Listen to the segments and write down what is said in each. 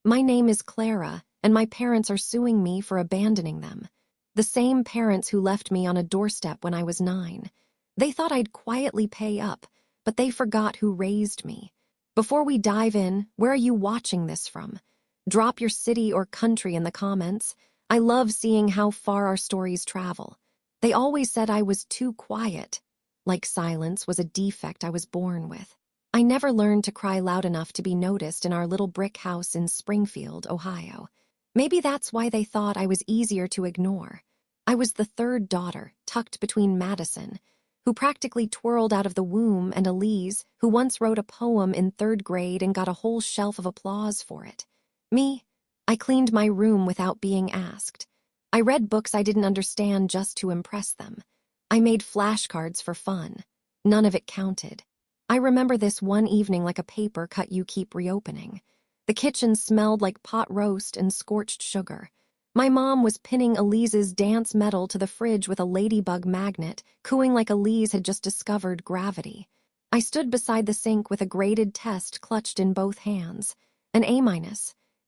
My name is Clara, and my parents are suing me for abandoning them. The same parents who left me on a doorstep when I was 9. They thought I'd quietly pay up, but they forgot who raised me. Before we dive in, where are you watching this from? Drop your city or country in the comments. I love seeing how far our stories travel. They always said I was too quiet, like silence was a defect I was born with. I never learned to cry loud enough to be noticed in our little brick house in Springfield, Ohio. Maybe that's why they thought I was easier to ignore. I was the third daughter, tucked between Madison, who practically twirled out of the womb, and Elise, who once wrote a poem in 3rd grade and got a whole shelf of applause for it. Me, I cleaned my room without being asked. I read books I didn't understand just to impress them. I made flashcards for fun. None of it counted. I remember this one evening like a paper cut you keep reopening. The kitchen smelled like pot roast and scorched sugar. My mom was pinning Elise's dance medal to the fridge with a ladybug magnet, cooing like Elise had just discovered gravity. I stood beside the sink with a graded test clutched in both hands. An A-.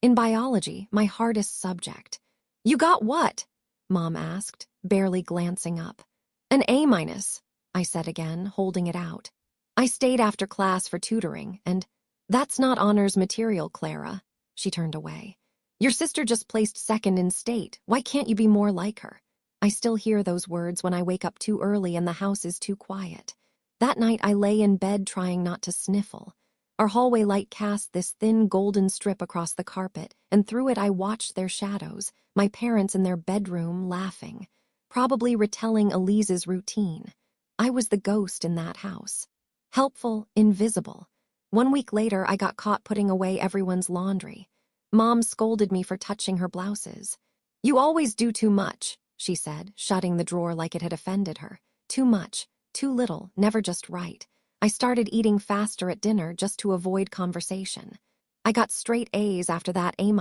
In biology, my hardest subject. "You got what?" Mom asked, barely glancing up. "An A-," I said again, holding it out. I stayed after class for tutoring, and, "That's not honors material, Clara." She turned away. "Your sister just placed 2nd in state. Why can't you be more like her?" I still hear those words when I wake up too early and the house is too quiet. That night I lay in bed trying not to sniffle. Our hallway light cast this thin golden strip across the carpet, and through it I watched their shadows, my parents in their bedroom laughing, probably retelling Elise's routine. I was the ghost in that house. Helpful, invisible. 1 week later, I got caught putting away everyone's laundry. Mom scolded me for touching her blouses. "You always do too much," she said, shutting the drawer like it had offended her. Too much, too little, never just right. I started eating faster at dinner just to avoid conversation. I got straight A's after that A-,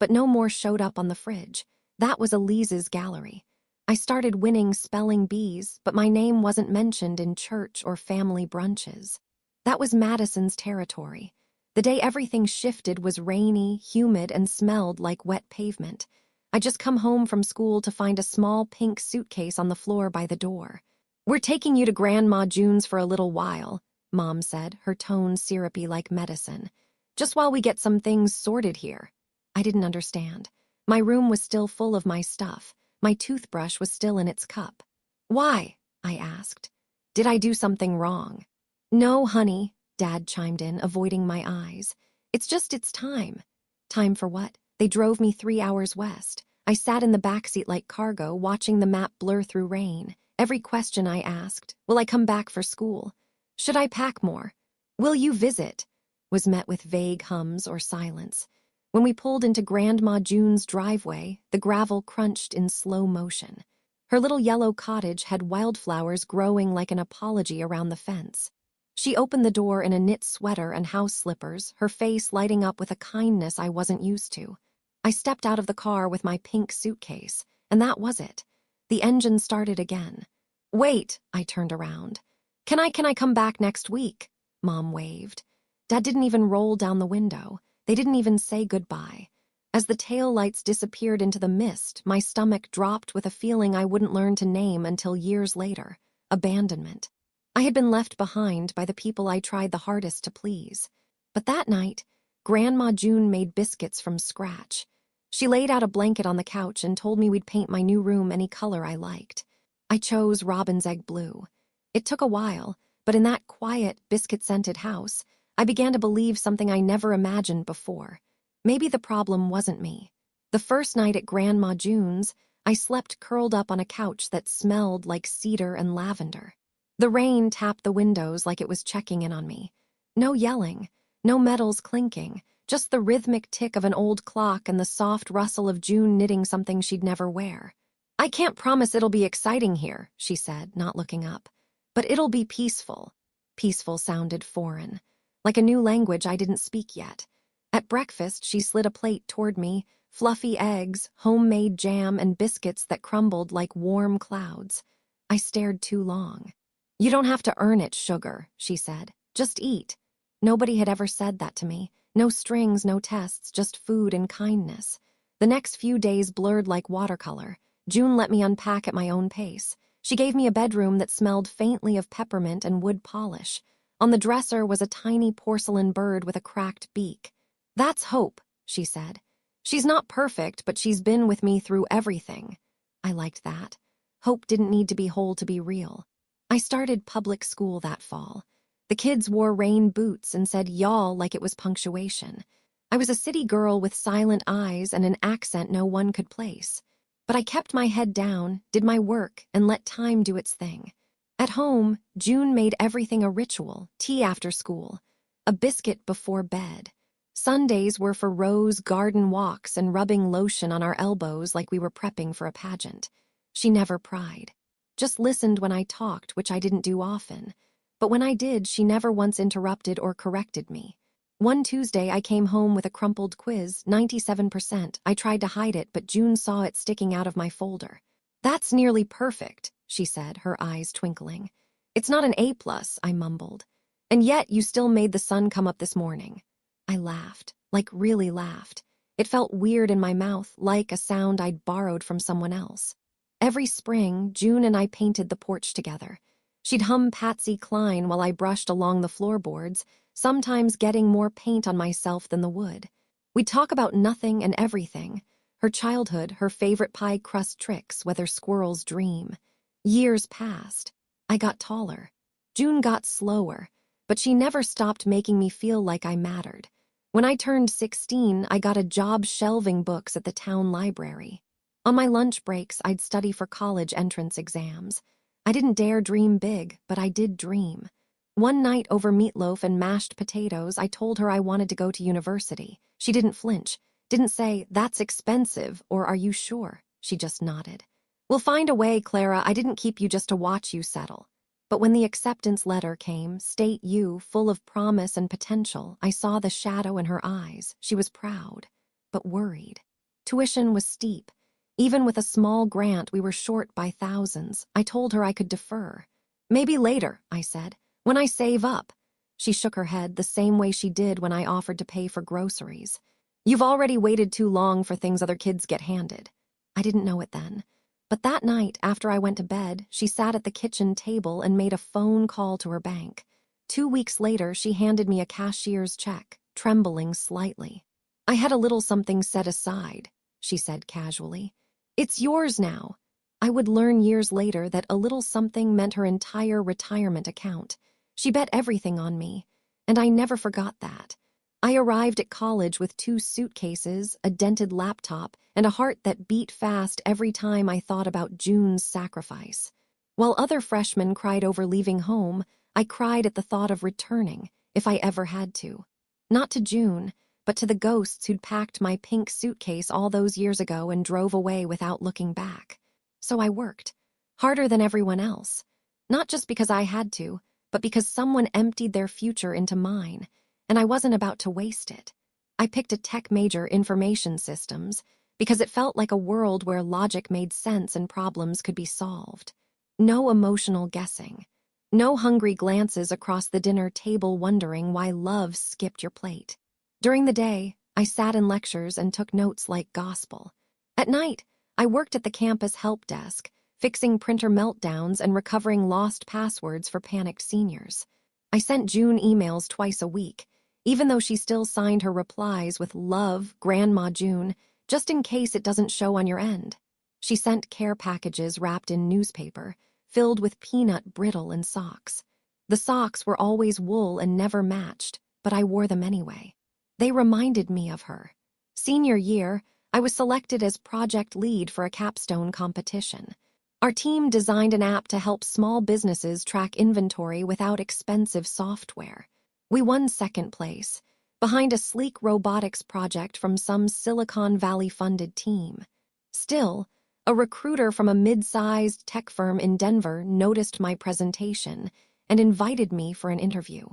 but no more showed up on the fridge. That was Elise's gallery. I started winning spelling bees, but my name wasn't mentioned in church or family brunches. That was Madison's territory. The day everything shifted was rainy, humid, and smelled like wet pavement. I just come home from school to find a small pink suitcase on the floor by the door. "We're taking you to Grandma June's for a little while," Mom said, her tone syrupy like medicine. "Just while we get some things sorted here." I didn't understand. My room was still full of my stuff. My toothbrush was still in its cup. "Why?" I asked. "Did I do something wrong?" "No, honey," Dad chimed in, avoiding my eyes. "It's time." Time for what? They drove me 3 hours west. I sat in the backseat like cargo, watching the map blur through rain. Every question I asked, "Will I come back for school? Should I pack more? Will you visit?" was met with vague hums or silence. When we pulled into Grandma June's driveway, the gravel crunched in slow motion. Her little yellow cottage had wildflowers growing like an apology around the fence. She opened the door in a knit sweater and house slippers, her face lighting up with a kindness I wasn't used to. I stepped out of the car with my pink suitcase, and that was it. The engine started again. "Wait," I turned around. Can I come back next week?" Mom waved. Dad didn't even roll down the window. They didn't even say goodbye. As the taillights disappeared into the mist, my stomach dropped with a feeling I wouldn't learn to name until years later: abandonment. I had been left behind by the people I tried the hardest to please. But that night, Grandma June made biscuits from scratch. She laid out a blanket on the couch and told me we'd paint my new room any color I liked. I chose robin's egg blue. It took a while, but in that quiet, biscuit-scented house, I began to believe something I never imagined before. Maybe the problem wasn't me. The first night at Grandma June's, I slept curled up on a couch that smelled like cedar and lavender. The rain tapped the windows like it was checking in on me. No yelling, no metals clinking, just the rhythmic tick of an old clock and the soft rustle of June knitting something she'd never wear. "I can't promise it'll be exciting here," she said, not looking up. "But it'll be peaceful." Peaceful sounded foreign, like a new language I didn't speak yet. At breakfast, she slid a plate toward me, fluffy eggs, homemade jam, and biscuits that crumbled like warm clouds. I stared too long. "You don't have to earn it, sugar," she said. "Just eat." Nobody had ever said that to me, No strings, no tests, just food and kindness. The next few days blurred like watercolor. June let me unpack at my own pace. She gave me a bedroom that smelled faintly of peppermint and wood polish. On the dresser was a tiny porcelain bird with a cracked beak. "That's Hope," she said. "She's not perfect, but she's been with me through everything." I liked that. Hope didn't need to be whole to be real. I started public school that fall. The kids wore rain boots and said y'all like it was punctuation. I was a city girl with silent eyes and an accent no one could place. But I kept my head down, did my work, and let time do its thing. At home, June made everything a ritual: tea after school, a biscuit before bed. Sundays were for rose garden walks and rubbing lotion on our elbows like we were prepping for a pageant. She never pried. Just listened when I talked, which I didn't do often. But when I did, she never once interrupted or corrected me. One Tuesday, I came home with a crumpled quiz, 97%. I tried to hide it, but June saw it sticking out of my folder. "That's nearly perfect," she said, her eyes twinkling. "It's not an A+, I mumbled. "And yet you still made the sun come up this morning." I laughed, like really laughed. It felt weird in my mouth, like a sound I'd borrowed from someone else. Every spring, June and I painted the porch together. She'd hum Patsy Cline while I brushed along the floorboards, sometimes getting more paint on myself than the wood. We'd talk about nothing and everything. Her childhood, her favorite pie crust tricks, whether squirrels dream. Years passed. I got taller. June got slower, but she never stopped making me feel like I mattered. When I turned 16, I got a job shelving books at the town library. On my lunch breaks, I'd study for college entrance exams. I didn't dare dream big, but I did dream. One night over meatloaf and mashed potatoes, I told her I wanted to go to university. She didn't flinch, didn't say, "That's expensive," or "Are you sure?" She just nodded. "We'll find a way, Clara. I didn't keep you just to watch you settle." But when the acceptance letter came, State U, full of promise and potential, I saw the shadow in her eyes. She was proud, but worried. Tuition was steep. Even with a small grant, we were short by thousands. I told her I could defer. "Maybe later," I said, "when I save up." She shook her head the same way she did when I offered to pay for groceries. "You've already waited too long for things other kids get handed." I didn't know it then. But that night, after I went to bed, she sat at the kitchen table and made a phone call to her bank. 2 weeks later, she handed me a cashier's check, trembling slightly. "I had a little something set aside," she said casually. "It's yours now." I would learn years later that a little something meant her entire retirement account. She bet everything on me, and I never forgot that. I arrived at college with 2 suitcases, a dented laptop, and a heart that beat fast every time I thought about June's sacrifice. While other freshmen cried over leaving home, I cried at the thought of returning, if I ever had to. Not to June, but to the ghosts who'd packed my pink suitcase all those years ago and drove away without looking back. So I worked, harder than everyone else. Not just because I had to, but because someone emptied their future into mine, and I wasn't about to waste it. I picked a tech major, information systems, because it felt like a world where logic made sense and problems could be solved. No emotional guessing. No hungry glances across the dinner table wondering why love skipped your plate. During the day, I sat in lectures and took notes like gospel. At night, I worked at the campus help desk, fixing printer meltdowns and recovering lost passwords for panicked seniors. I sent June emails twice a week, even though she still signed her replies with "Love, Grandma June," just in case it doesn't show on your end. She sent care packages wrapped in newspaper, filled with peanut brittle and socks. The socks were always wool and never matched, but I wore them anyway. They reminded me of her. Senior year, I was selected as project lead for a capstone competition. Our team designed an app to help small businesses track inventory without expensive software. We won second place, behind a sleek robotics project from some Silicon Valley-funded team. Still, a recruiter from a mid-sized tech firm in Denver noticed my presentation and invited me for an interview.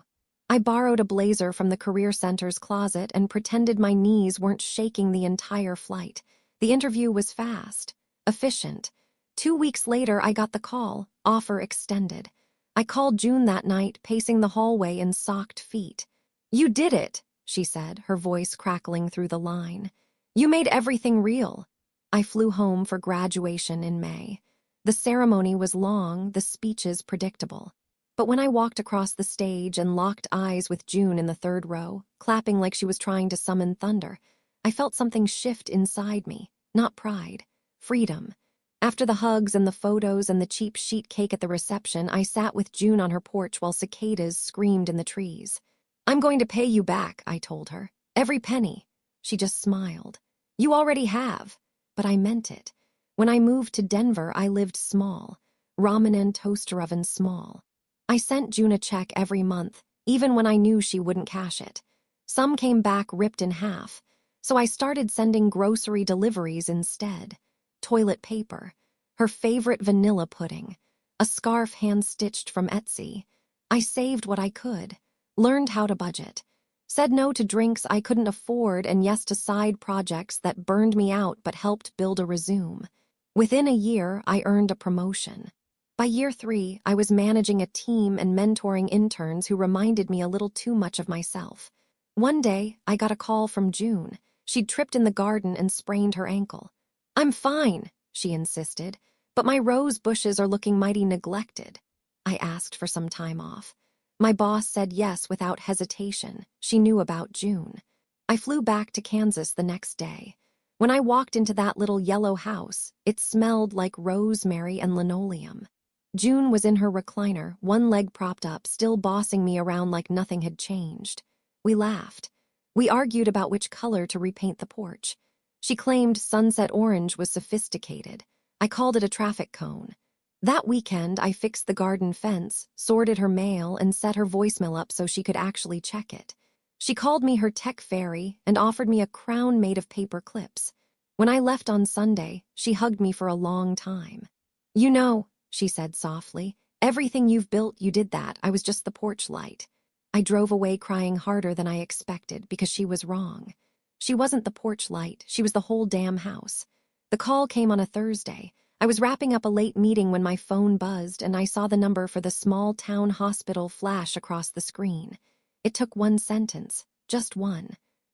I borrowed a blazer from the Career Center's closet and pretended my knees weren't shaking the entire flight. The interview was fast, efficient. 2 weeks later, I got the call, offer extended. I called June that night, pacing the hallway in socked feet. "You did it," she said, her voice crackling through the line. You made everything real. I flew home for graduation in May. The ceremony was long, the speeches predictable. But when I walked across the stage and locked eyes with June in the third row, clapping like she was trying to summon thunder, I felt something shift inside me, not pride, freedom. After the hugs and the photos and the cheap sheet cake at the reception, I sat with June on her porch while cicadas screamed in the trees. I'm going to pay you back, I told her. Every penny. She just smiled. You already have. But I meant it. When I moved to Denver, I lived small. Ramen and toaster oven small. I sent June a check every month, even when I knew she wouldn't cash it. Some came back ripped in half, so I started sending grocery deliveries instead. Toilet paper, her favorite vanilla pudding, a scarf hand-stitched from Etsy. I saved what I could, learned how to budget, said no to drinks I couldn't afford and yes to side projects that burned me out but helped build a resume. Within a year, I earned a promotion. By year 3, I was managing a team and mentoring interns who reminded me a little too much of myself. One day, I got a call from June. She'd tripped in the garden and sprained her ankle. I'm fine, she insisted, but my rose bushes are looking mighty neglected. I asked for some time off. My boss said yes without hesitation. She knew about June. I flew back to Kansas the next day. When I walked into that little yellow house, it smelled like rosemary and linoleum. June was in her recliner, one leg propped up, still bossing me around like nothing had changed. We laughed. We argued about which color to repaint the porch. She claimed sunset orange was sophisticated. I called it a traffic cone. That weekend, I fixed the garden fence, sorted her mail, and set her voicemail up so she could actually check it. She called me her tech fairy and offered me a crown made of paper clips. When I left on Sunday, she hugged me for a long time. You know, she said softly, everything you've built, you did that. I was just the porch light. I drove away crying harder than I expected because she was wrong. She wasn't the porch light, she was the whole damn house. The call came on a Thursday. I was wrapping up a late meeting when my phone buzzed and I saw the number for the small town hospital flash across the screen. It took one sentence, just one.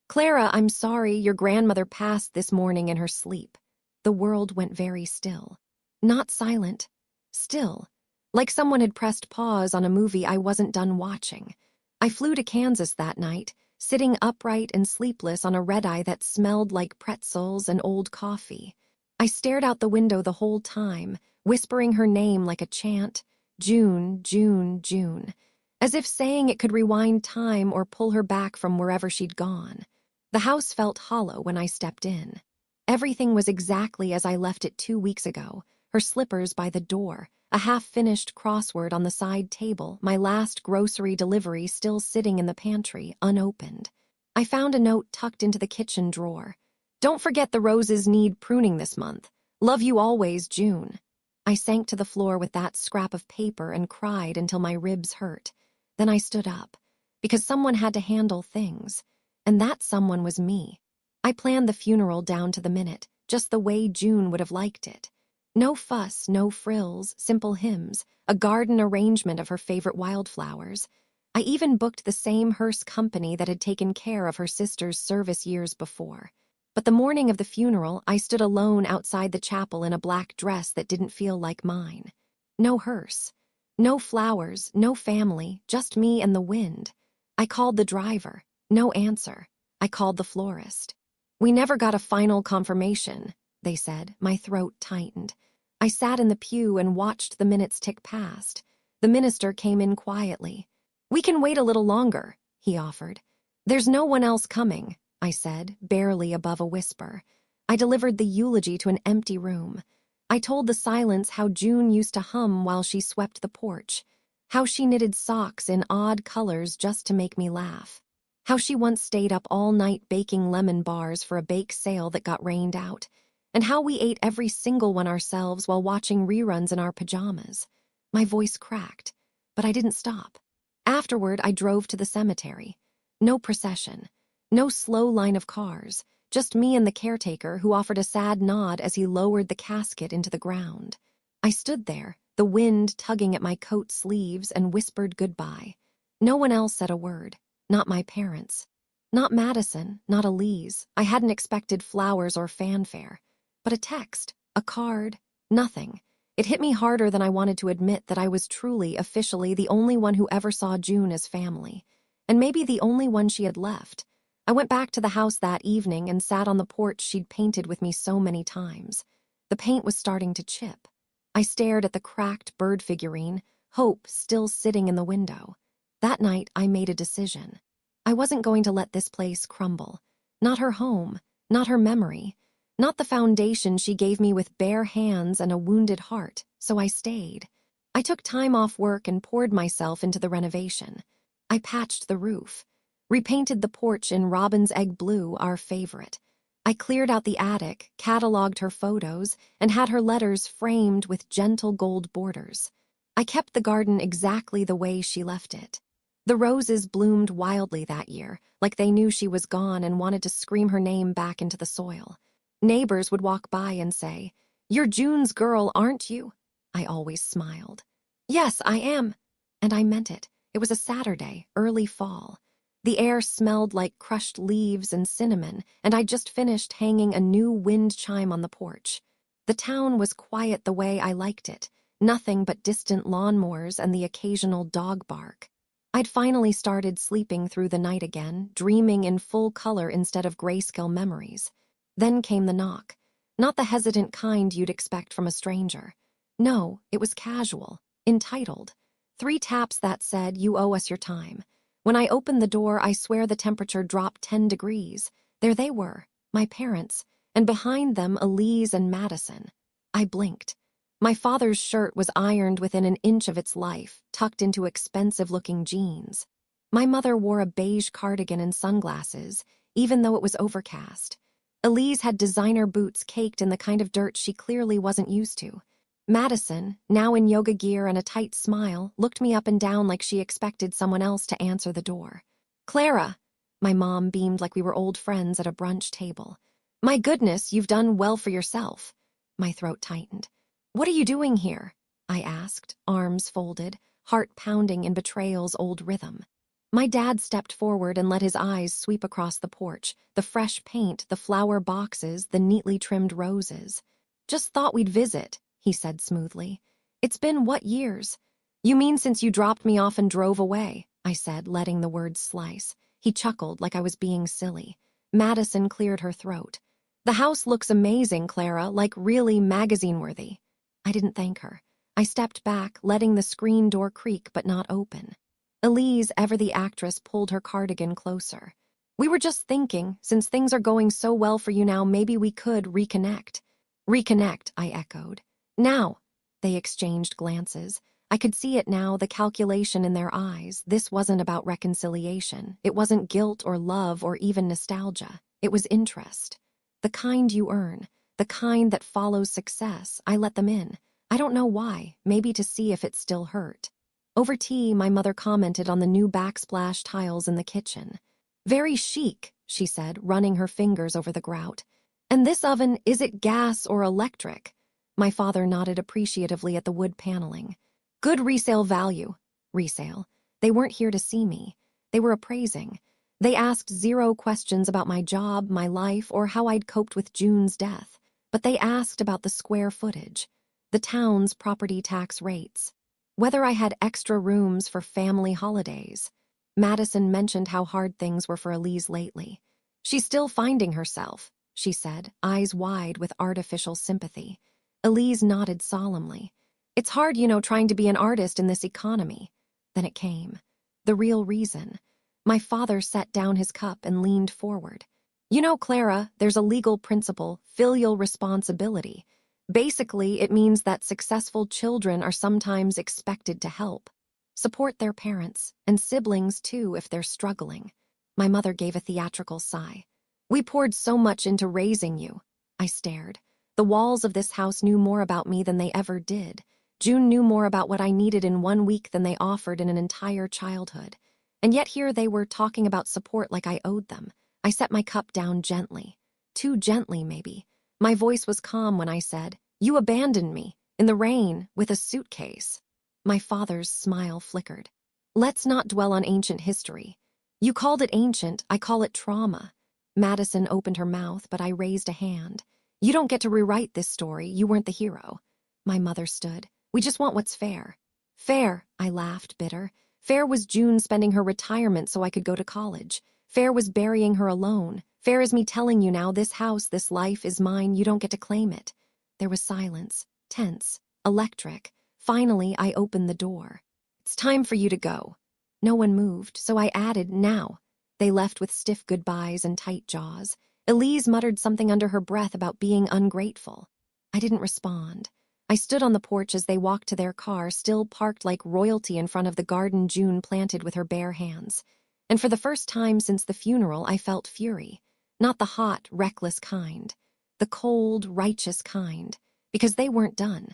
Clara, I'm sorry, your grandmother passed this morning in her sleep. The world went very still. Not silent, still. Like someone had pressed pause on a movie I wasn't done watching. I flew to Kansas that night, sitting upright and sleepless on a red-eye that smelled like pretzels and old coffee. I stared out the window the whole time, whispering her name like a chant, June, June, June, as if saying it could rewind time or pull her back from wherever she'd gone. The house felt hollow when I stepped in. Everything was exactly as I left it 2 weeks ago, her slippers by the door, a half-finished crossword on the side table, my last grocery delivery still sitting in the pantry, unopened. I found a note tucked into the kitchen drawer. Don't forget the roses need pruning this month. Love you always, June. I sank to the floor with that scrap of paper and cried until my ribs hurt. Then I stood up, because someone had to handle things, and that someone was me. I planned the funeral down to the minute, just the way June would have liked it. No fuss, no frills, simple hymns, a garden arrangement of her favorite wildflowers. I even booked the same hearse company that had taken care of her sister's service years before. But the morning of the funeral, I stood alone outside the chapel in a black dress that didn't feel like mine. No hearse. No flowers, no family, just me and the wind. I called the driver. No answer. I called the florist. We never got a final confirmation, they said. My throat tightened. I sat in the pew and watched the minutes tick past. The minister came in quietly. We can wait a little longer, he offered. There's no one else coming, I said, barely above a whisper. I delivered the eulogy to an empty room. I told the silence how June used to hum while she swept the porch, how she knitted socks in odd colors just to make me laugh, how she once stayed up all night baking lemon bars for a bake sale that got rained out, and how we ate every single one ourselves while watching reruns in our pajamas. My voice cracked, but I didn't stop. Afterward, I drove to the cemetery. No procession, no slow line of cars, just me and the caretaker who offered a sad nod as he lowered the casket into the ground. I stood there, the wind tugging at my coat sleeves, and whispered goodbye. No one else said a word, not my parents, Not Madison, not Elise. I hadn't expected flowers or fanfare. But a text, a card, nothing. It hit me harder than I wanted to admit that I was truly, officially, the only one who ever saw June as family. And maybe the only one she had left. I went back to the house that evening and sat on the porch she'd painted with me so many times. The paint was starting to chip. I stared at the cracked bird figurine, Hope still sitting in the window. That night, I made a decision. I wasn't going to let this place crumble. Not her home, not her memory, not the foundation she gave me with bare hands and a wounded heart, so I stayed. I took time off work and poured myself into the renovation. I patched the roof, repainted the porch in robin's egg blue, our favorite. I cleared out the attic, cataloged her photos, and had her letters framed with gentle gold borders. I kept the garden exactly the way she left it. The roses bloomed wildly that year, like they knew she was gone and wanted to scream her name back into the soil. Neighbors would walk by and say, "You're June's girl, aren't you?" I always smiled. "Yes, I am." And I meant it. It was a Saturday, early fall. The air smelled like crushed leaves and cinnamon, and I'd just finished hanging a new wind chime on the porch. The town was quiet the way I liked it, nothing but distant lawnmowers and the occasional dog bark. I'd finally started sleeping through the night again, dreaming in full color instead of grayscale memories. Then came the knock. Not the hesitant kind you'd expect from a stranger. No, it was casual, entitled. 3 taps that said, "You owe us your time." When I opened the door, I swear the temperature dropped 10 degrees. There they were, my parents, and behind them Elise and Madison. I blinked. My father's shirt was ironed within an inch of its life, tucked into expensive-looking jeans. My mother wore a beige cardigan and sunglasses, even though it was overcast. Elise had designer boots caked in the kind of dirt she clearly wasn't used to. Madison, now in yoga gear and a tight smile, looked me up and down like she expected someone else to answer the door. "Clara," my mom beamed like we were old friends at a brunch table. "My goodness, you've done well for yourself." My throat tightened. "What are you doing here?" I asked, arms folded, heart pounding in betrayal's old rhythm. My dad stepped forward and let his eyes sweep across the porch, the fresh paint, the flower boxes, the neatly trimmed roses. "Just thought we'd visit," he said smoothly. "It's been what years?" "You mean since you dropped me off and drove away," I said, letting the words slice. He chuckled like I was being silly. Madison cleared her throat. "The house looks amazing, Clara, like really magazine-worthy." I didn't thank her. I stepped back, letting the screen door creak but not open. Elise, ever the actress, pulled her cardigan closer. "We were just thinking, since things are going so well for you now, maybe we could reconnect." "Reconnect," I echoed. "Now." They exchanged glances. I could see it now, the calculation in their eyes. This wasn't about reconciliation. It wasn't guilt or love or even nostalgia. It was interest. The kind you earn, the kind that follows success. I let them in. I don't know why, maybe to see if it still hurt. Over tea, my mother commented on the new backsplash tiles in the kitchen. "Very chic," she said, running her fingers over the grout. "And this oven, is it gas or electric?" My father nodded appreciatively at the wood paneling. "Good resale value." Resale. They weren't here to see me. They were appraising. They asked 0 questions about my job, my life, or how I'd coped with June's death. But they asked about the square footage, the town's property tax rates, whether I had extra rooms for family holidays. Madison mentioned how hard things were for Elise lately. "She's still finding herself," she said, eyes wide with artificial sympathy. Elise nodded solemnly. "It's hard, trying to be an artist in this economy." Then it came. The real reason. My father set down his cup and leaned forward. "You know, Clara, there's a legal principle, filial responsibility. Basically, it means that successful children are sometimes expected to help. Support their parents, and siblings too if they're struggling." My mother gave a theatrical sigh. "We poured so much into raising you." I stared. The walls of this house knew more about me than they ever did. June knew more about what I needed in 1 week than they offered in an entire childhood. And yet here they were talking about support like I owed them. I set my cup down gently. Too gently, maybe. My voice was calm when I said, "You abandoned me, in the rain, with a suitcase." My father's smile flickered. "Let's not dwell on ancient history." You called it ancient, I call it trauma. Madison opened her mouth, but I raised a hand. You don't get to rewrite this story, you weren't the hero. My mother stood. We just want what's fair. Fair, I laughed, bitter. Fair was June spending her retirement so I could go to college. Fair was burying her alone. Fair is me telling you now this house, this life is mine, you don't get to claim it. There was silence, tense, electric. Finally, I opened the door. It's time for you to go. No one moved, so I added, now. They left with stiff goodbyes and tight jaws. Elise muttered something under her breath about being ungrateful. I didn't respond. I stood on the porch as they walked to their car, still parked like royalty in front of the garden June planted with her bare hands. And for the first time since the funeral, I felt fury. Not the hot, reckless kind. The cold, righteous kind. Because they weren't done.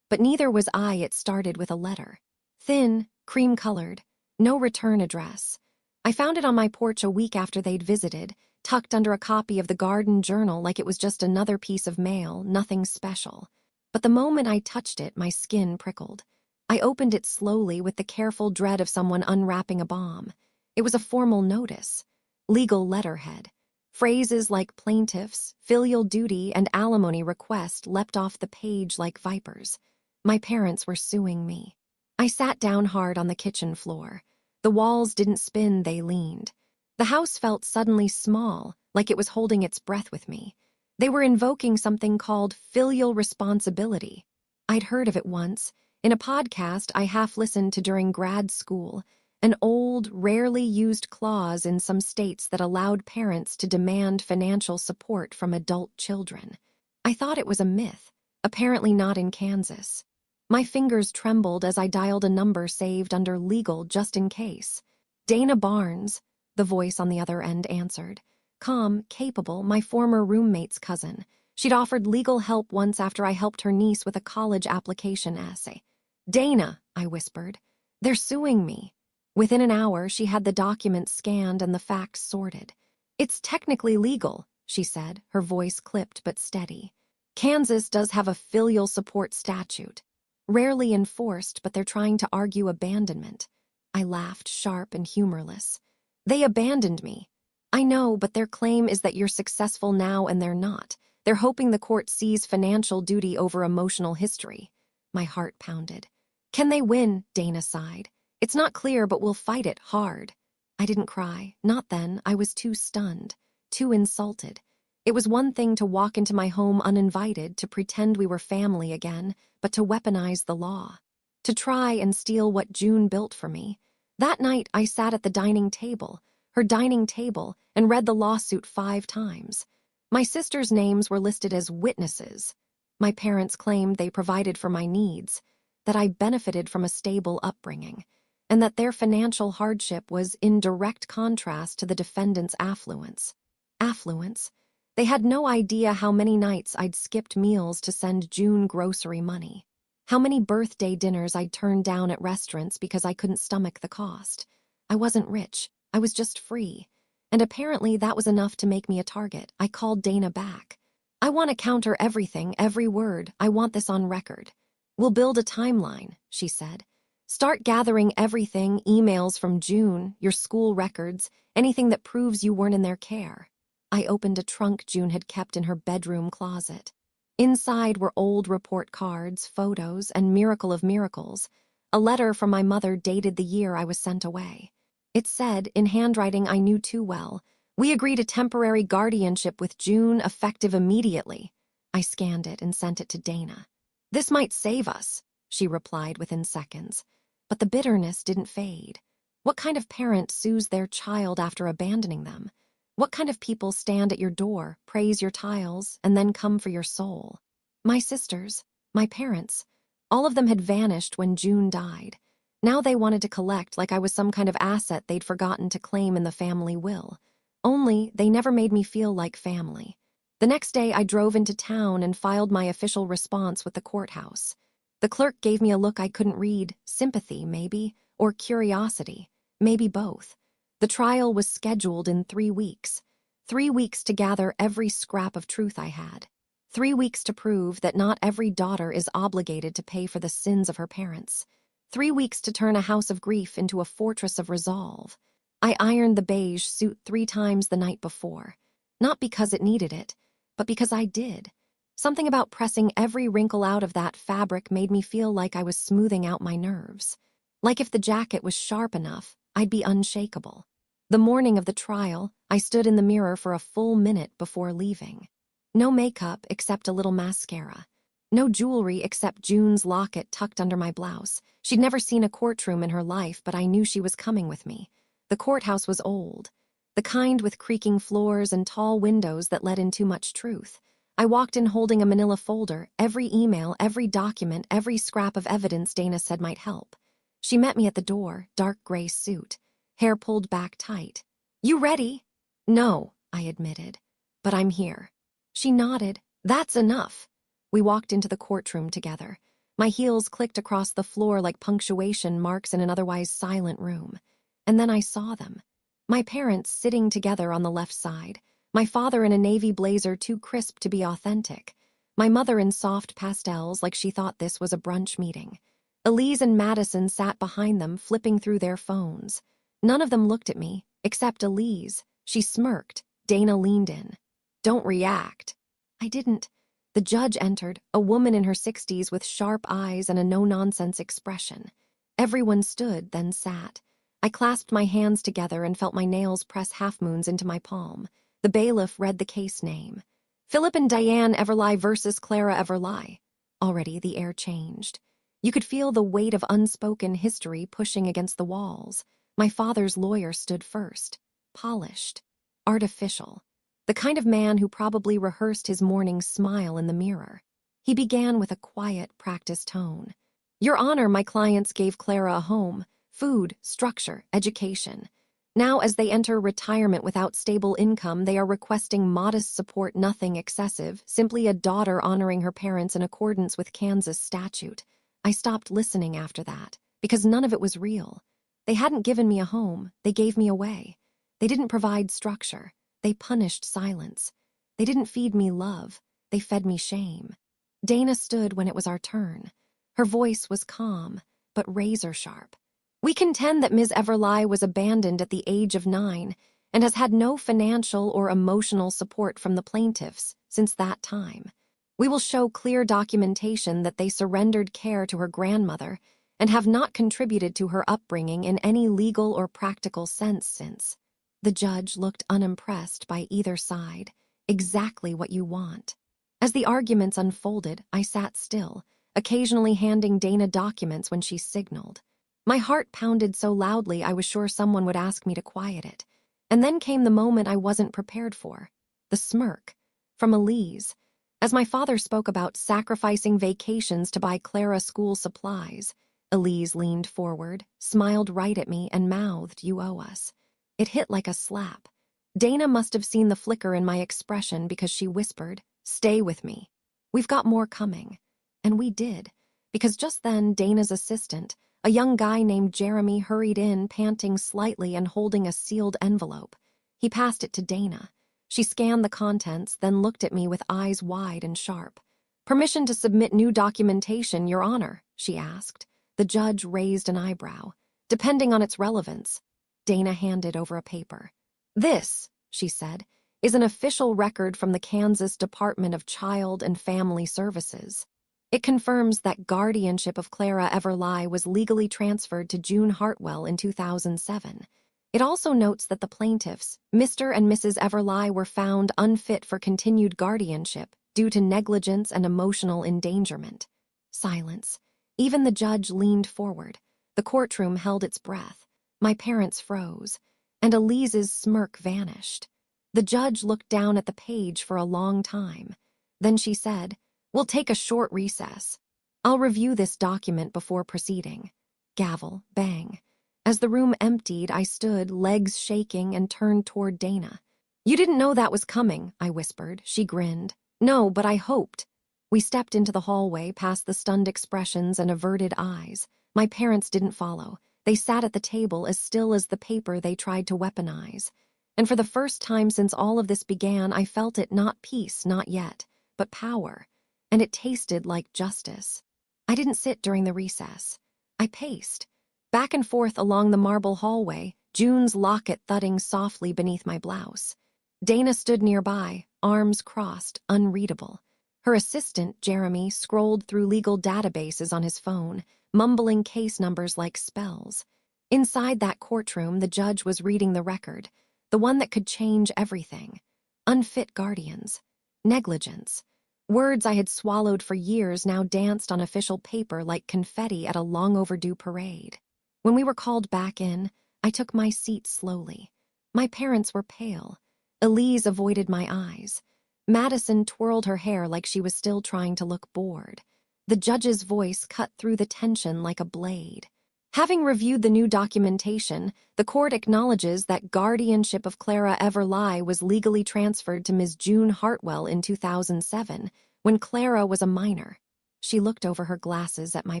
But neither was I. It started with a letter. Thin, cream-colored, no return address. I found it on my porch a week after they'd visited, tucked under a copy of the Garden Journal like it was just another piece of mail, nothing special. But the moment I touched it, my skin prickled. I opened it slowly with the careful dread of someone unwrapping a bomb. It was a formal notice. Legal letterhead. Phrases like plaintiffs, filial duty, and alimony request leapt off the page like vipers. My parents were suing me. I sat down hard on the kitchen floor. The walls didn't spin, they leaned. The house felt suddenly small, like it was holding its breath with me. They were invoking something called filial responsibility. I'd heard of it once, in a podcast I half-listened to during grad school, an old, rarely used clause in some states that allowed parents to demand financial support from adult children. I thought it was a myth, apparently not in Kansas. My fingers trembled as I dialed a number saved under legal just in case. Dana Barnes, the voice on the other end answered. Calm, capable, my former roommate's cousin. She'd offered legal help once after I helped her niece with a college application essay. Dana, I whispered. They're suing me. Within an hour, she had the documents scanned and the facts sorted. It's technically legal, she said, her voice clipped but steady. Kansas does have a filial support statute. Rarely enforced, but they're trying to argue abandonment. I laughed, sharp and humorless. They abandoned me. I know, but their claim is that you're successful now and they're not. They're hoping the court sees financial duty over emotional history. My heart pounded. Can they win? Dana sighed. It's not clear, but we'll fight it hard. I didn't cry. Not then. I was too stunned, too insulted. It was one thing to walk into my home uninvited, to pretend we were family again, but to weaponize the law. To try and steal what June built for me. That night, I sat at the dining table, her dining table, and read the lawsuit 5 times. My sisters' names were listed as witnesses. My parents claimed they provided for my needs, that I benefited from a stable upbringing, and that their financial hardship was in direct contrast to the defendant's affluence. Affluence? They had no idea how many nights I'd skipped meals to send June grocery money. How many birthday dinners I'd turned down at restaurants because I couldn't stomach the cost. I wasn't rich. I was just free. And apparently that was enough to make me a target. I called Dana back. I want to counter everything, every word. I want this on record. We'll build a timeline, she said. Start gathering everything, emails from June, your school records, anything that proves you weren't in their care. I opened a trunk June had kept in her bedroom closet. Inside were old report cards, photos, and miracle of miracles. A letter from my mother dated the year I was sent away. It said, in handwriting I knew too well, we agreed a temporary guardianship with June, effective immediately. I scanned it and sent it to Dana. This might save us, she replied within seconds. But the bitterness didn't fade. What kind of parent sues their child after abandoning them? What kind of people stand at your door, praise your tiles, and then come for your soul? My sisters, my parents, all of them had vanished when June died. Now they wanted to collect like I was some kind of asset they'd forgotten to claim in the family will. Only, they never made me feel like family. The next day I drove into town and filed my official response with the courthouse. The clerk gave me a look I couldn't read, sympathy, maybe, or curiosity, maybe both. The trial was scheduled in 3 weeks. 3 weeks to gather every scrap of truth I had. 3 weeks to prove that not every daughter is obligated to pay for the sins of her parents. 3 weeks to turn a house of grief into a fortress of resolve. I ironed the beige suit 3 times the night before. Not because it needed it, but because I did. Something about pressing every wrinkle out of that fabric made me feel like I was smoothing out my nerves. Like if the jacket was sharp enough, I'd be unshakable. The morning of the trial, I stood in the mirror for a full minute before leaving. No makeup except a little mascara. No jewelry except June's locket tucked under my blouse. She'd never seen a courtroom in her life, but I knew she was coming with me. The courthouse was old, the kind with creaking floors and tall windows that let in too much truth. I walked in holding a manila folder, every email, every document, every scrap of evidence Dana said might help. She met me at the door, dark gray suit, hair pulled back tight. "You ready?" "No," I admitted, "but I'm here." She nodded. "That's enough." We walked into the courtroom together. My heels clicked across the floor like punctuation marks in an otherwise silent room. And then I saw them. My parents sitting together on the left side. My father in a navy blazer too crisp to be authentic. My mother in soft pastels like she thought this was a brunch meeting. Elise and Madison sat behind them, flipping through their phones. None of them looked at me, except Elise. She smirked. Dana leaned in. "Don't react." I didn't. The judge entered, a woman in her 60s with sharp eyes and a no-nonsense expression. Everyone stood, then sat. I clasped my hands together and felt my nails press half-moons into my palm. The bailiff read the case name. Philip and Diane Everly versus Clara Everly. Already the air changed. You could feel the weight of unspoken history pushing against the walls. My father's lawyer stood first. Polished. Artificial. The kind of man who probably rehearsed his morning smile in the mirror. He began with a quiet, practiced tone. "Your Honor, my clients gave Clara a home, food, structure, education. Now, as they enter retirement without stable income, they are requesting modest support, nothing excessive, simply a daughter honoring her parents in accordance with Kansas statute." I stopped listening after that, because none of it was real. They hadn't given me a home, they gave me away. They didn't provide structure. They punished silence. They didn't feed me love. They fed me shame. Dana stood when it was our turn. Her voice was calm, but razor-sharp. "We contend that Ms. Everly was abandoned at the age of 9 and has had no financial or emotional support from the plaintiffs since that time. We will show clear documentation that they surrendered care to her grandmother and have not contributed to her upbringing in any legal or practical sense since." The judge looked unimpressed by either side. Exactly what you want. As the arguments unfolded, I sat still, occasionally handing Dana documents when she signaled. My heart pounded so loudly I was sure someone would ask me to quiet it. And then came the moment I wasn't prepared for. The smirk. From Elise. As my father spoke about sacrificing vacations to buy Clara school supplies, Elise leaned forward, smiled right at me, and mouthed, "You owe us." It hit like a slap. Dana must have seen the flicker in my expression because she whispered, "Stay with me. We've got more coming." And we did, because just then Dana's assistant, a young guy named Jeremy, hurried in, panting slightly and holding a sealed envelope. He passed it to Dana. She scanned the contents, then looked at me with eyes wide and sharp. "Permission to submit new documentation, Your Honor," she asked. The judge raised an eyebrow. "Depending on its relevance." Dana handed over a paper. "This," she said, "is an official record from the Kansas Department of Child and Family Services. It confirms that guardianship of Clara Everly was legally transferred to June Hartwell in 2007. It also notes that the plaintiffs, Mr. and Mrs. Everly, were found unfit for continued guardianship due to negligence and emotional endangerment." Silence. Even the judge leaned forward. The courtroom held its breath. My parents froze, and Elise's smirk vanished. The judge looked down at the page for a long time. Then she said, "We'll take a short recess. I'll review this document before proceeding." Gavel, bang. As the room emptied, I stood, legs shaking, and turned toward Dana. "You didn't know that was coming," I whispered. She grinned. "No, but I hoped." We stepped into the hallway, past the stunned expressions and averted eyes. My parents didn't follow. They sat at the table as still as the paper they tried to weaponize. And for the first time since all of this began, I felt it, not peace, not yet, but power. And it tasted like justice. I didn't sit during the recess. I paced. Back and forth along the marble hallway, June's locket thudding softly beneath my blouse. Dana stood nearby, arms crossed, unreadable. Her assistant, Jeremy, scrolled through legal databases on his phone, mumbling case numbers like spells. Inside that courtroom, the judge was reading the record, the one that could change everything. Unfit guardians. Negligence. Words I had swallowed for years now danced on official paper like confetti at a long-overdue parade. When we were called back in, I took my seat slowly. My parents were pale. Elise avoided my eyes. Madison twirled her hair like she was still trying to look bored. The judge's voice cut through the tension like a blade. Having reviewed the new documentation, the court acknowledges that guardianship of Clara Everly was legally transferred to Ms. June Hartwell in 2007, when Clara was a minor. She looked over her glasses at my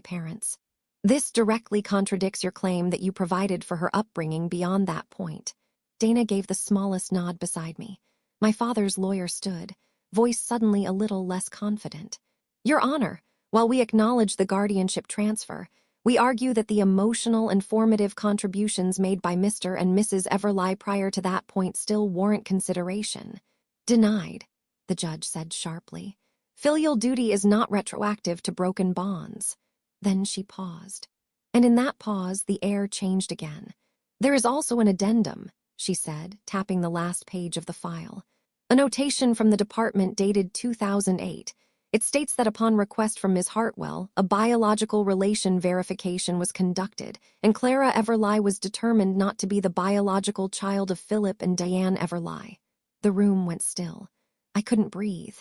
parents. This directly contradicts your claim that you provided for her upbringing beyond that point. Dana gave the smallest nod beside me. My father's lawyer stood, voice suddenly a little less confident. Your Honor, while we acknowledge the guardianship transfer, we argue that the emotional and formative contributions made by Mr. and Mrs. Everly prior to that point still warrant consideration. Denied, the judge said sharply. Filial duty is not retroactive to broken bonds. Then she paused. And in that pause, the air changed again. There is also an addendum, she said, tapping the last page of the file. A notation from the department dated 2008. It states that upon request from Ms. Hartwell, a biological relation verification was conducted, and Clara Everly was determined not to be the biological child of Philip and Diane Everly. The room went still. I couldn't breathe.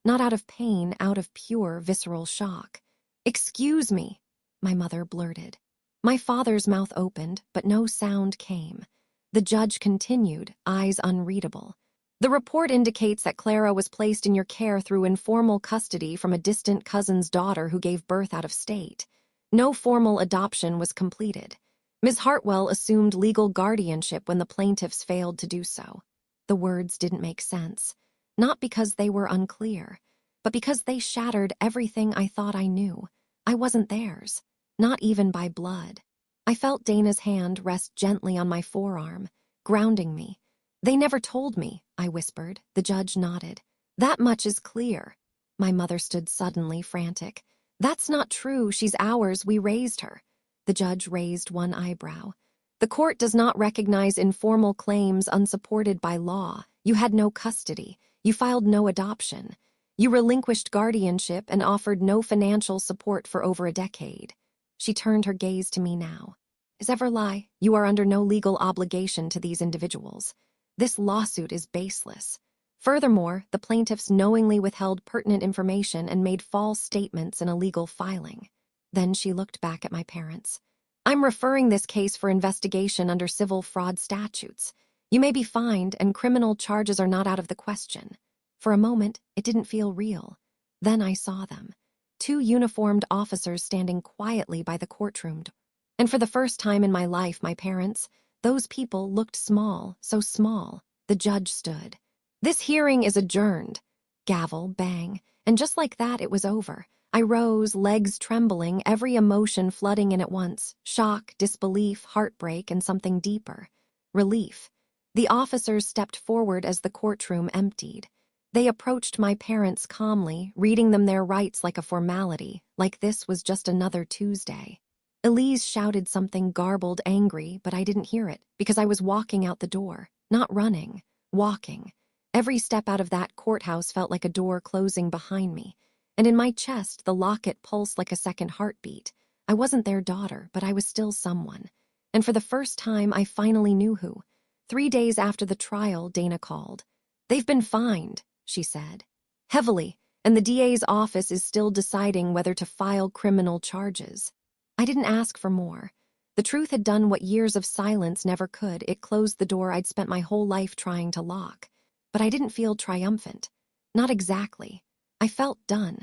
Not out of pain, out of pure visceral shock. Excuse me, my mother blurted. My father's mouth opened, but no sound came. The judge continued, eyes unreadable. The report indicates that Clara was placed in your care through informal custody from a distant cousin's daughter who gave birth out of state. No formal adoption was completed. Ms. Hartwell assumed legal guardianship when the plaintiffs failed to do so. The words didn't make sense, not because they were unclear, but because they shattered everything I thought I knew. I wasn't theirs, not even by blood. I felt Dana's hand rest gently on my forearm, grounding me. They never told me, I whispered. The judge nodded. That much is clear. My mother stood suddenly frantic. That's not true. She's ours. We raised her. The judge raised one eyebrow. The court does not recognize informal claims unsupported by law. You had no custody. You filed no adoption. You relinquished guardianship and offered no financial support for over a decade. She turned her gaze to me now. Ms. Everly, you are under no legal obligation to these individuals. This lawsuit is baseless. Furthermore, the plaintiffs knowingly withheld pertinent information and made false statements in a legal filing. Then she looked back at my parents. I'm referring this case for investigation under civil fraud statutes. You may be fined, and criminal charges are not out of the question. For a moment, it didn't feel real. Then I saw them. 2 uniformed officers standing quietly by the courtroom door. And for the first time in my life, my parents, those people looked small, so small. The judge stood. This hearing is adjourned. Gavel, bang, and just like that, it was over. I rose, legs trembling, every emotion flooding in at once. Shock, disbelief, heartbreak, and something deeper. Relief. The officers stepped forward as the courtroom emptied. They approached my parents calmly, reading them their rights like a formality, like this was just another Tuesday. Elise shouted something garbled, angry, but I didn't hear it because I was walking out the door, not running, walking. Every step out of that courthouse felt like a door closing behind me, and in my chest the locket pulsed like a second heartbeat. I wasn't their daughter, but I was still someone. And for the first time, I finally knew who. 3 days after the trial, Dana called. They've been fined, she said. Heavily, and the DA's office is still deciding whether to file criminal charges. I didn't ask for more. The truth had done what years of silence never could. It closed the door I'd spent my whole life trying to lock. But I didn't feel triumphant. Not exactly. I felt done.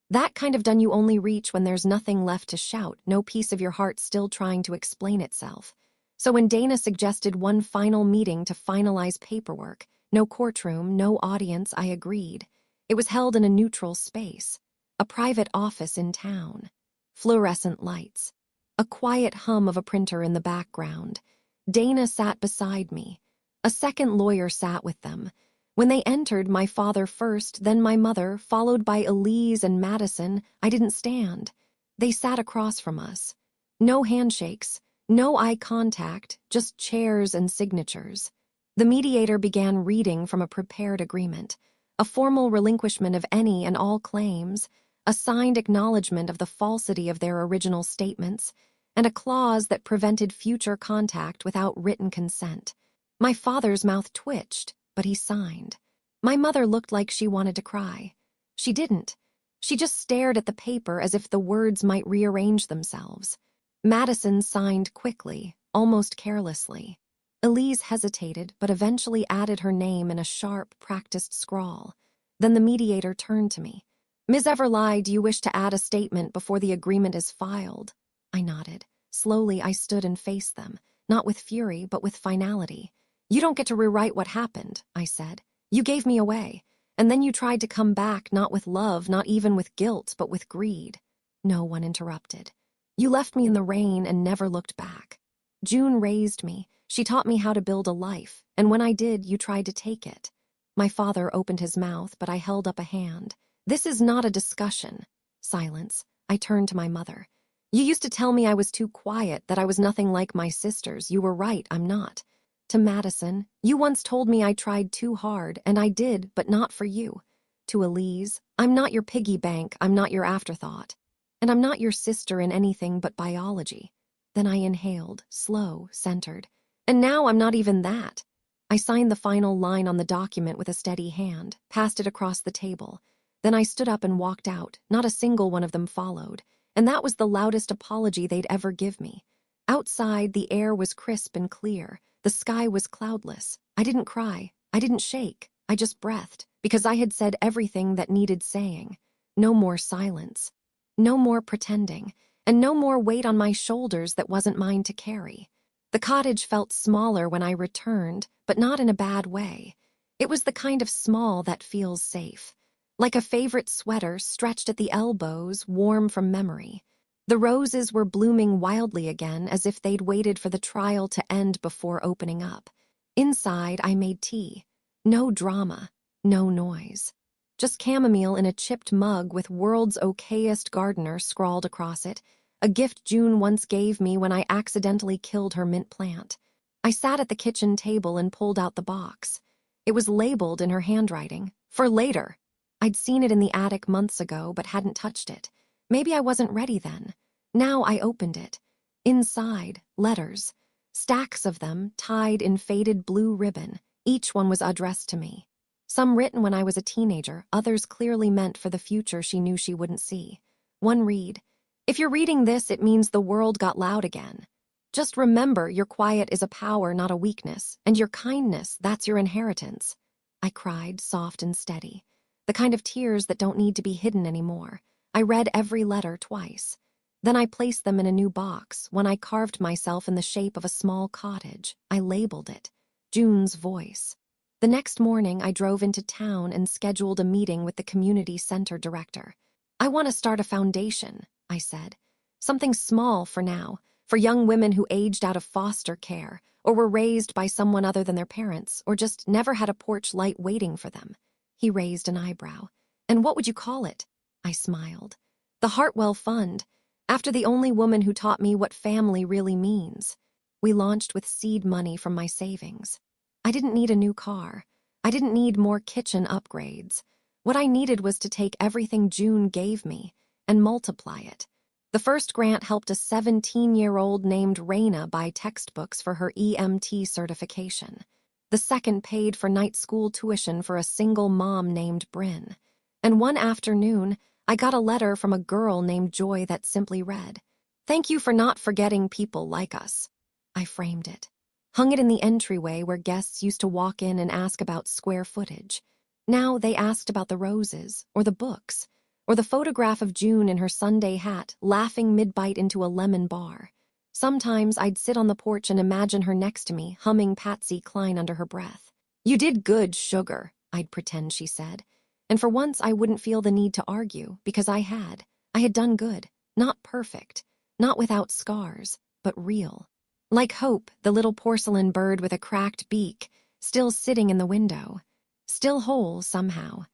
That kind of done you only reach when there's nothing left to shout, no piece of your heart still trying to explain itself. So when Dana suggested one final meeting to finalize paperwork, no courtroom, no audience, I agreed. It was held in a neutral space, a private office in town. Fluorescent lights. A quiet hum of a printer in the background. Dana sat beside me. A second lawyer sat with them. When they entered, my father first, then my mother, followed by Elise and Madison. I didn't stand. They sat across from us. No handshakes, no eye contact, just chairs and signatures. The mediator began reading from a prepared agreement, a formal relinquishment of any and all claims, a signed acknowledgement of the falsity of their original statements, and a clause that prevented future contact without written consent. My father's mouth twitched, but he signed. My mother looked like she wanted to cry. She didn't. She just stared at the paper as if the words might rearrange themselves. Madison signed quickly, almost carelessly. Elise hesitated, but eventually added her name in a sharp, practiced scrawl. Then the mediator turned to me. "Ms. Everly, do you wish to add a statement before the agreement is filed?" I nodded. Slowly, I stood and faced them, not with fury, but with finality. "You don't get to rewrite what happened," I said. "You gave me away, and then you tried to come back, not with love, not even with guilt, but with greed." No one interrupted. "You left me in the rain and never looked back. June raised me. She taught me how to build a life, and when I did, you tried to take it." My father opened his mouth, but I held up a hand. "This is not a discussion." Silence. I turned to my mother. "You used to tell me I was too quiet, that I was nothing like my sisters. You were right, I'm not." To Madison, "You once told me I tried too hard, and I did, but not for you." To Elise, "I'm not your piggy bank, I'm not your afterthought. And I'm not your sister in anything but biology." Then I inhaled, slow, centered. "And now I'm not even that." I signed the final line on the document with a steady hand, passed it across the table. Then I stood up and walked out. Not a single one of them followed, and that was the loudest apology they'd ever give me. Outside, the air was crisp and clear. The sky was cloudless. I didn't cry. I didn't shake. I just breathed, because I had said everything that needed saying. No more silence. No more pretending, and no more weight on my shoulders that wasn't mine to carry. The cottage felt smaller when I returned, but not in a bad way. It was the kind of small that feels safe. Like a favorite sweater stretched at the elbows, warm from memory. The roses were blooming wildly again, as if they'd waited for the trial to end before opening up. Inside, I made tea. No drama, no noise. Just chamomile in a chipped mug with "World's Okayest Gardener" scrawled across it, a gift June once gave me when I accidentally killed her mint plant. I sat at the kitchen table and pulled out the box. It was labeled in her handwriting, "For later." I'd seen it in the attic months ago, but hadn't touched it. Maybe I wasn't ready then. Now I opened it. Inside, letters. Stacks of them, tied in faded blue ribbon. Each one was addressed to me. Some written when I was a teenager, others clearly meant for the future she knew she wouldn't see. One read, "If you're reading this, it means the world got loud again. Just remember, your quiet is a power, not a weakness, and your kindness, that's your inheritance." I cried, soft and steady. The kind of tears that don't need to be hidden anymore. I read every letter twice. Then I placed them in a new box, one I carved myself in the shape of a small cottage. I labeled it June's Voice. The next morning, I drove into town and scheduled a meeting with the community center director. "I want to start a foundation," I said. "Something small for now, for young women who aged out of foster care, or were raised by someone other than their parents, or just never had a porch light waiting for them." He raised an eyebrow. "And what would you call it?" I smiled. "The Hartwell Fund, after the only woman who taught me what family really means." We launched with seed money from my savings. I didn't need a new car. I didn't need more kitchen upgrades. What I needed was to take everything June gave me and multiply it. The first grant helped a 17-year-old named Raina buy textbooks for her EMT certification. The second paid for night school tuition for a single mom named Bryn. And one afternoon, I got a letter from a girl named Joy that simply read, "Thank you for not forgetting people like us." I framed it. Hung it in the entryway where guests used to walk in and ask about square footage. Now they asked about the roses, or the books, or the photograph of June in her Sunday hat, laughing mid-bite into a lemon bar. Sometimes I'd sit on the porch and imagine her next to me, humming Patsy Cline under her breath. "You did good, sugar," I'd pretend she said. And for once I wouldn't feel the need to argue, because I had. I had done good, not perfect, not without scars, but real. Like Hope, the little porcelain bird with a cracked beak, still sitting in the window. Still whole, somehow.